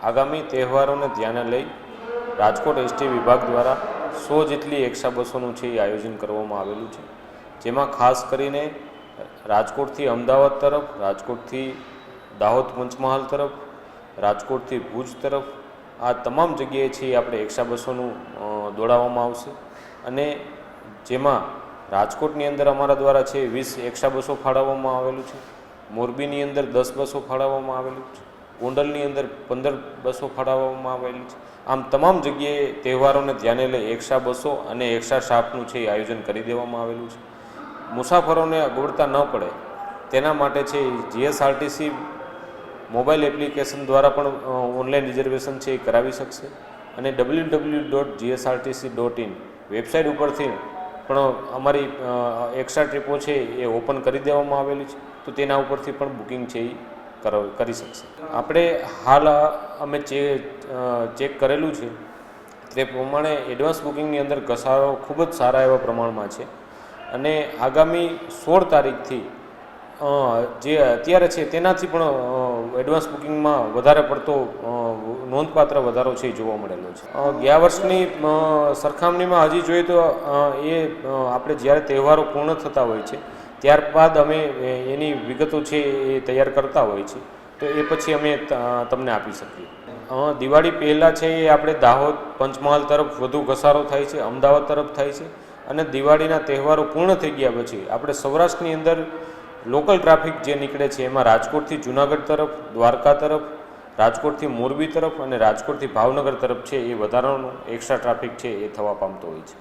આગામી તહેવારોને ધ્યાને લઈ રાજકોટ એસટી વિભાગ દ્વારા 100 જેટલી એક્સ્ટ્રા બસોનું છે એ આયોજન કરવામાં આવેલું છે, જેમાં ખાસ કરીને રાજકોટથી અમદાવાદ તરફ, રાજકોટથી દાહોદ પંચમહાલ તરફ, રાજકોટથી ભુજ તરફ આ તમામ જગ્યાએ છે આપણે એક્સ્ટ્રા બસોનું દોડાવવામાં આવશે અને જેમાં રાજકોટની અંદર અમારા દ્વારા છે 20 એક્સ્ટ્રા બસો ફાળવવામાં આવેલું છે, મોરબીની અંદર 10 બસો ફાળવવામાં આવેલું છે, ગોંડલની અંદર 15 બસો ફાળવવામાં આવેલી છે। આમ તમામ જગ્યાએ તહેવારોને ધ્યાને લઈ એક્સ્ટ્રા બસો અને એક્સ્ટ્રા સ્ટાફનું છે એ આયોજન કરી દેવામાં આવેલું છે। મુસાફરોને અગવડતા ન પડે તેના માટે છે જીએસઆરટીસી મોબાઈલ એપ્લિકેશન દ્વારા પણ ઓનલાઈન રિઝર્વેશન છે એ કરાવી શકશે અને www.gsrtc.in વેબસાઇટ ઉપરથી પણ અમારી એક્સ્ટ્રા ટ્રીપો છે એ ઓપન કરી દેવામાં આવેલી છે, તો તેના ઉપરથી પણ બુકિંગ છે એ કરી શકશે। આપણે હાલ અમે ચેક કરેલું છે તે પ્રમાણે એડવાન્સ બુકિંગની અંદર ઘસારો ખૂબ જ સારા એવા પ્રમાણમાં છે અને આગામી 16 તારીખથી જે અત્યારે છે તેનાથી પણ એડવાન્સ બુકિંગમાં વધારે પડતો નોંધપાત્ર વધારો છે જોવા મળેલો છે। ગયા વર્ષની સરખામણીમાં હજી જોઈએ તો એ આપણે જ્યારે તહેવારો પૂર્ણ થતા હોય છે ત્યારબાદ અમે એની વિગતો છે એ તૈયાર કરતા હોય છે, તો એ પછી અમે તમને આપી શકીએ। દિવાળી પહેલાં છે એ આપણે દાહોદ પંચમહાલ તરફ વધુ ઘસારો થાય છે, અમદાવાદ તરફ થાય છે અને દિવાળીના તહેવારો પૂર્ણ થઈ ગયા પછી આપણે સૌરાષ્ટ્રની અંદર લોકલ ટ્રાફિક જે નીકળે છે એમાં રાજકોટથી જૂનાગઢ તરફ, દ્વારકા તરફ, રાજકોટથી મોરબી તરફ અને રાજકોટથી ભાવનગર તરફ છે એ વધારાનો એક્સ્ટ્રા ટ્રાફિક છે એ થવા પામતો હોય છે।